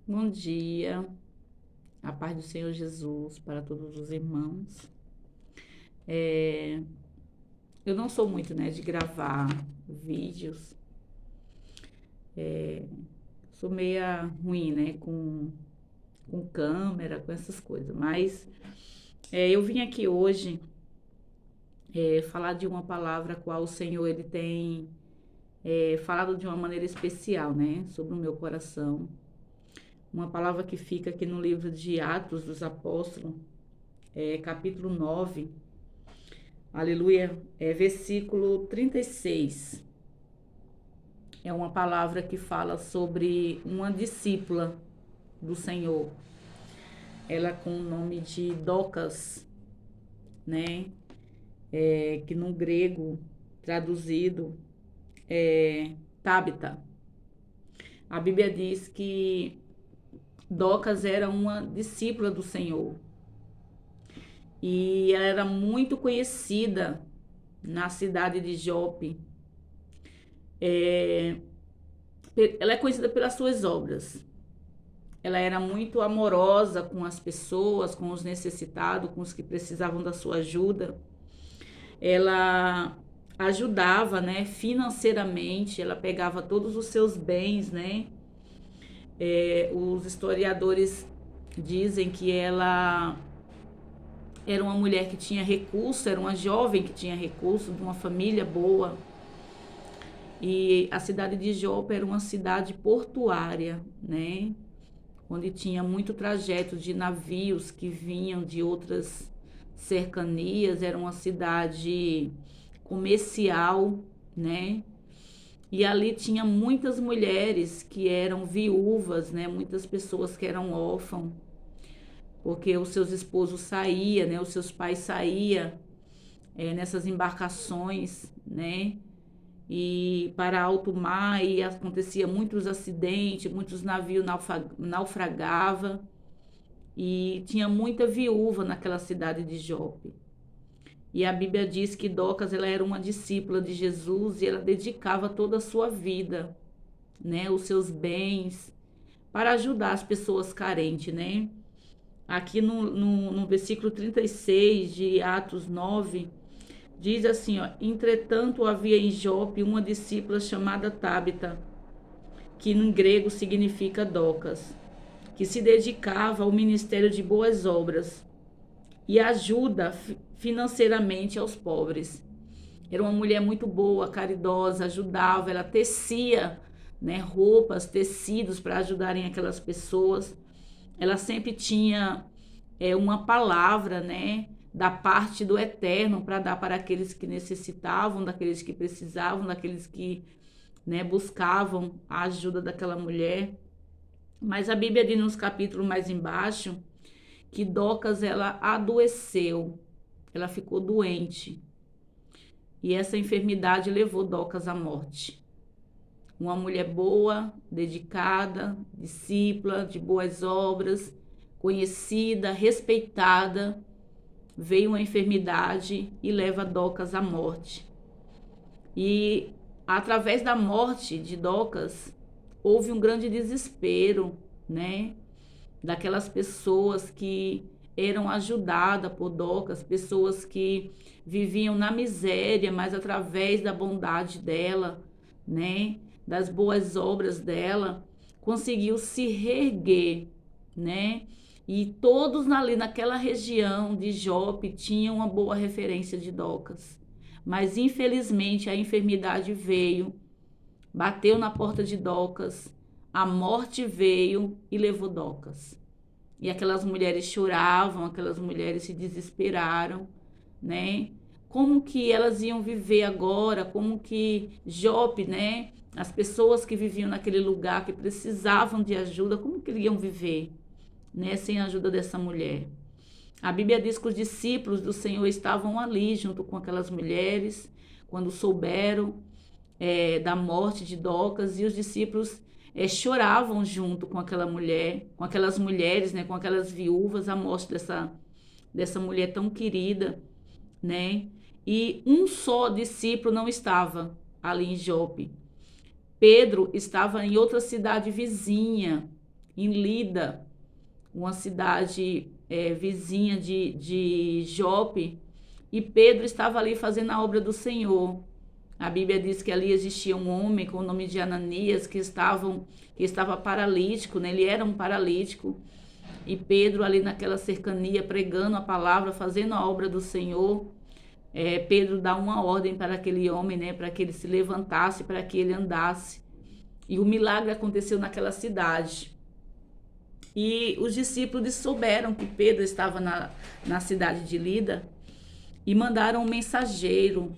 Bom dia, a paz do Senhor Jesus para todos os irmãos. É, eu não sou muito, né, de gravar vídeos, sou meia ruim, né, com câmera, com essas coisas, mas eu vim aqui hoje falar de uma palavra a qual o Senhor ele tem falado de uma maneira especial, né, sobre o meu coração. Uma palavra que fica aqui no livro de Atos dos Apóstolos, capítulo 9. Aleluia, versículo 36. É uma palavra que fala sobre uma discípula do Senhor. Ela com o nome de Docas, né? Que no grego traduzido é Tabita. A Bíblia diz que Docas era uma discípula do Senhor. E ela era muito conhecida na cidade de Jope. Ela é conhecida pelas suas obras. Ela era muito amorosa com as pessoas, com os necessitados, com os que precisavam da sua ajuda. Ela ajudava, né, financeiramente, ela pegava todos os seus bens, né? Os historiadores dizem que ela era uma mulher que tinha recurso, era uma jovem que tinha recurso, de uma família boa. E a cidade de Jope era uma cidade portuária, né? Onde tinha muito trajeto de navios que vinham de outras cercanias, era uma cidade comercial, né? E ali tinha muitas mulheres que eram viúvas, né? Muitas pessoas que eram órfãos, porque os seus esposos saíam, né? Os seus pais saíam nessas embarcações, né? E para alto mar e acontecia muitos acidentes, muitos navios naufragavam e tinha muita viúva naquela cidade de Jope. E a Bíblia diz que Docas ela era uma discípula de Jesus e ela dedicava toda a sua vida, né, os seus bens para ajudar as pessoas carentes, né? Aqui no versículo 36 de Atos 9, diz assim, ó: entretanto havia em Jope uma discípula chamada Tabita, que em grego significa Docas, que se dedicava ao ministério de boas obras e ajuda financeiramente aos pobres. Era uma mulher muito boa, caridosa, ajudava, ela tecia, né, roupas, tecidos para ajudarem aquelas pessoas. Ela sempre tinha uma palavra, né, da parte do Eterno para dar para aqueles que necessitavam, daqueles que precisavam, daqueles que, né, buscavam a ajuda daquela mulher. Mas a Bíblia diz nos capítulos mais embaixo que Docas ela adoeceu, ela ficou doente e essa enfermidade levou Docas à morte. Uma mulher boa, dedicada, discípula de boas obras, conhecida, respeitada, veio uma enfermidade e leva Docas à morte. E através da morte de Docas, houve um grande desespero, né? Daquelas pessoas que eram ajudadas por Docas, pessoas que viviam na miséria, mas através da bondade dela, né? Das boas obras dela, conseguiu se reerguer, né? E todos ali naquela região de Jope tinham uma boa referência de Docas. Mas infelizmente a enfermidade veio, bateu na porta de Docas, a morte veio e levou Docas. E aquelas mulheres choravam, aquelas mulheres se desesperaram, né? Como que elas iam viver agora? Como que Jope, né? As pessoas que viviam naquele lugar, que precisavam de ajuda, como que iam viver, né? Sem a ajuda dessa mulher. A Bíblia diz que os discípulos do Senhor estavam ali junto com aquelas mulheres, quando souberam da morte de Docas, e os discípulos choravam junto com aquela mulher, com aquelas mulheres, né, com aquelas viúvas, a morte dessa mulher tão querida, né? E um só discípulo não estava ali em Jope. Pedro estava em outra cidade vizinha em Lida, uma cidade vizinha de Jope, e Pedro estava ali fazendo a obra do Senhor. A Bíblia diz que ali existia um homem com o nome de Ananias que estava paralítico, né? Ele era um paralítico. E Pedro ali naquela cercania, pregando a palavra, fazendo a obra do Senhor, Pedro dá uma ordem para aquele homem, né? Para que ele se levantasse, para que ele andasse. E o milagre aconteceu naquela cidade. E os discípulos souberam que Pedro estava na cidade de Lida e mandaram um mensageiro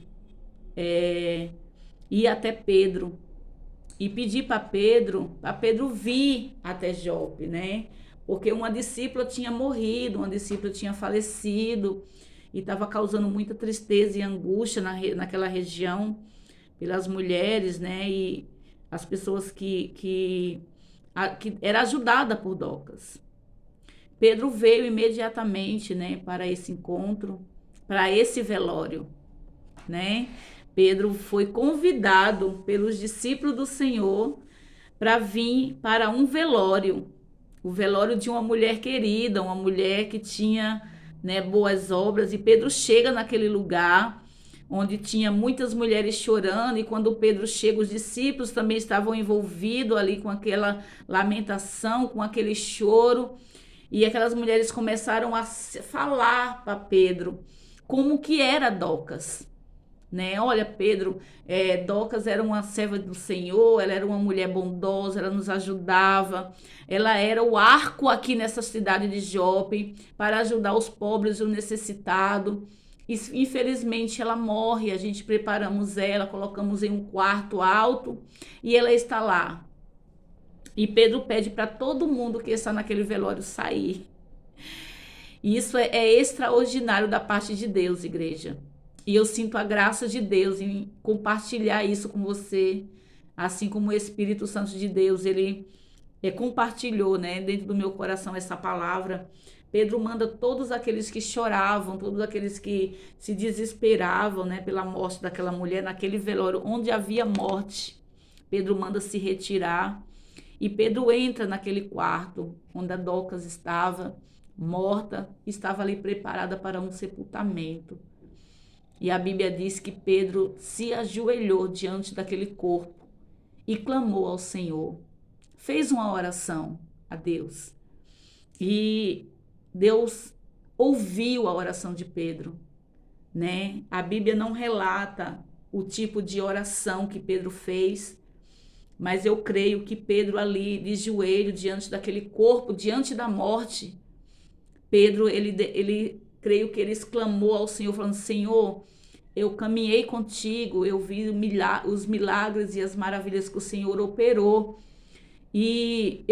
ir até Pedro e pedir para Pedro vir até Jope, né? Porque uma discípula tinha morrido, uma discípula tinha falecido e estava causando muita tristeza e angústia naquela região pelas mulheres, né? E as pessoas que era ajudada por Docas. Pedro veio imediatamente, né, para esse encontro, para esse velório, né? Pedro foi convidado pelos discípulos do Senhor para vir para um velório, o velório de uma mulher querida, uma mulher que tinha, né, boas obras. E Pedro chega naquele lugar onde tinha muitas mulheres chorando, e quando Pedro chega, os discípulos também estavam envolvidos ali com aquela lamentação, com aquele choro, e aquelas mulheres começaram a falar para Pedro como que era Docas, né? Olha, Pedro, Docas era uma serva do Senhor, ela era uma mulher bondosa, ela nos ajudava, ela era o arco aqui nessa cidade de Jope para ajudar os pobres e o necessitado. E, infelizmente ela morre, a gente preparamos ela, colocamos em um quarto alto e ela está lá. E Pedro pede para todo mundo que está naquele velório sair. E isso é extraordinário da parte de Deus, igreja. E eu sinto a graça de Deus em compartilhar isso com você, assim como o Espírito Santo de Deus, ele compartilhou, né, dentro do meu coração essa palavra. Pedro manda todos aqueles que choravam, todos aqueles que se desesperavam, né, pela morte daquela mulher, naquele velório onde havia morte. Pedro manda se retirar e Pedro entra naquele quarto onde a Docas estava morta, estava ali preparada para um sepultamento. E a Bíblia diz que Pedro se ajoelhou diante daquele corpo e clamou ao Senhor. Fez uma oração a Deus. E Deus ouviu a oração de Pedro, né? A Bíblia não relata o tipo de oração que Pedro fez, mas eu creio que Pedro ali, de joelho, diante daquele corpo, diante da morte, Pedro, ele creio que ele exclamou ao Senhor, falando: Senhor, eu caminhei contigo, eu vi os milagres e as maravilhas que o Senhor operou. E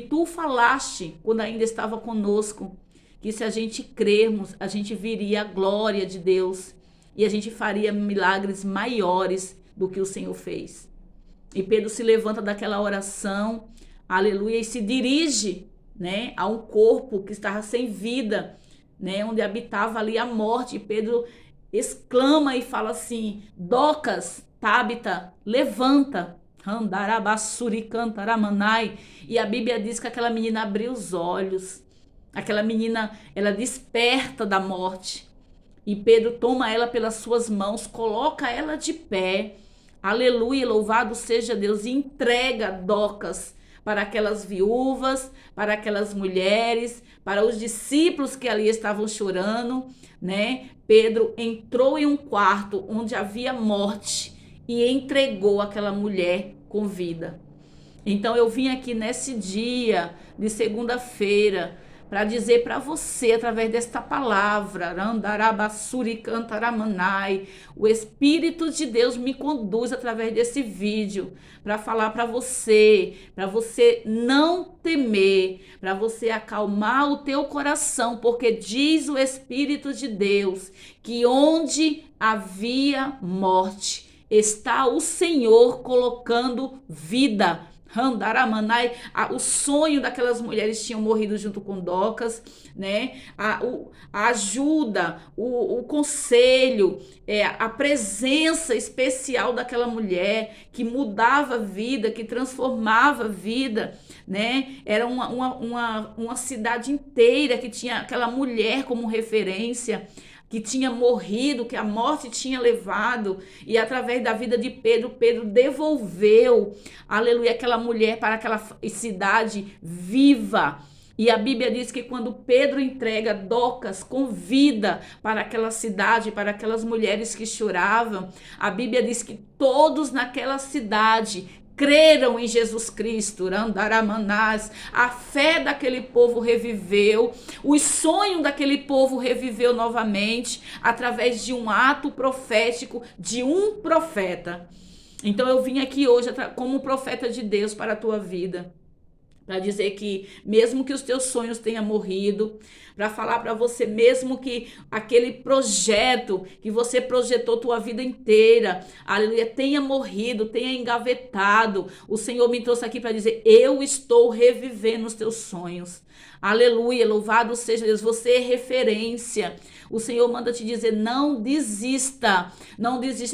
tu falaste, quando ainda estava conosco, que se a gente crermos, a gente viria a glória de Deus e a gente faria milagres maiores do que o Senhor fez. E Pedro se levanta daquela oração, aleluia, e se dirige, né, a um corpo que estava sem vida, né, onde habitava ali a morte. E Pedro exclama e fala assim: Docas, Tábita, levanta. E a Bíblia diz que aquela menina abriu os olhos. Aquela menina, ela desperta da morte. E Pedro toma ela pelas suas mãos, coloca ela de pé. Aleluia, louvado seja Deus. E entrega Docas para aquelas viúvas, para aquelas mulheres, para os discípulos que ali estavam chorando, né? Pedro entrou em um quarto onde havia morte e entregou aquela mulher com vida. Então eu vim aqui nesse dia de segunda-feira para dizer para você, através desta palavra, o Espírito de Deus me conduz através desse vídeo para falar para você não temer, para você acalmar o teu coração, porque diz o Espírito de Deus que onde havia morte, está o Senhor colocando vida. Handaramanai, o sonho daquelas mulheres tinham morrido junto com Docas, né? A ajuda, o conselho, a presença especial daquela mulher que mudava a vida, que transformava a vida, né? Era uma cidade inteira que tinha aquela mulher como referência, que tinha morrido, que a morte tinha levado, e através da vida de Pedro, Pedro devolveu, aleluia, aquela mulher para aquela cidade viva. E a Bíblia diz que quando Pedro entrega Docas com vida para aquela cidade, para aquelas mulheres que choravam, a Bíblia diz que todos naquela cidade creram em Jesus Cristo, Randaramanás, a fé daquele povo reviveu, os sonhos daquele povo reviveu novamente, através de um ato profético de um profeta. Então eu vim aqui hoje como profeta de Deus para a tua vida, para dizer que mesmo que os teus sonhos tenham morrido, para falar para você mesmo que aquele projeto que você projetou tua vida inteira, aleluia, tenha morrido, tenha engavetado, o Senhor me trouxe aqui para dizer, eu estou revivendo os teus sonhos. Aleluia, louvado seja Deus, você é referência. O Senhor manda te dizer, não desista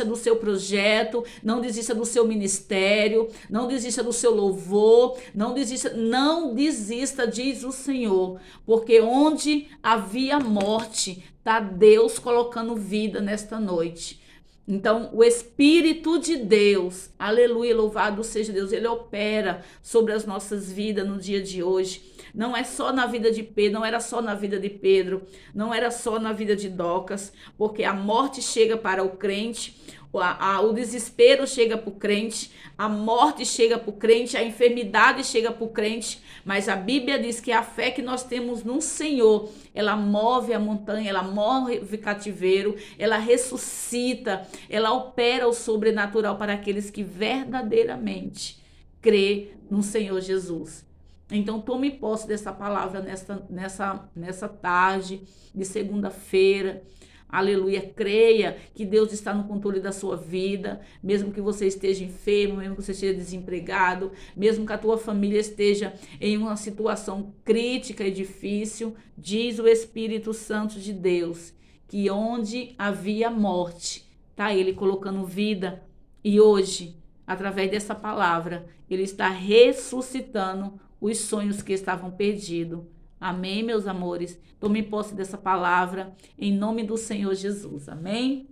do seu projeto, não desista do seu ministério, não desista do seu louvor, não desista, diz o Senhor, porque onde havia morte, está Deus colocando vida nesta noite. Então, o Espírito de Deus, aleluia, louvado seja Deus, ele opera sobre as nossas vidas no dia de hoje. Não é só na vida de Pedro, não era só na vida de Pedro, não era só na vida de Docas, porque a morte chega para o crente, o desespero chega para o crente, a morte chega para o crente, a enfermidade chega para o crente, mas a Bíblia diz que a fé que nós temos no Senhor, ela move a montanha, ela move o cativeiro, ela ressuscita, ela opera o sobrenatural para aqueles que verdadeiramente crê no Senhor Jesus. Então tome posse dessa palavra nessa tarde de segunda-feira. Aleluia, creia que Deus está no controle da sua vida, mesmo que você esteja enfermo, mesmo que você esteja desempregado, mesmo que a tua família esteja em uma situação crítica e difícil, diz o Espírito Santo de Deus, que onde havia morte, está Ele colocando vida, e hoje, através dessa palavra, Ele está ressuscitando os sonhos que estavam perdidos. Amém, meus amores? Tome posse dessa palavra em nome do Senhor Jesus. Amém?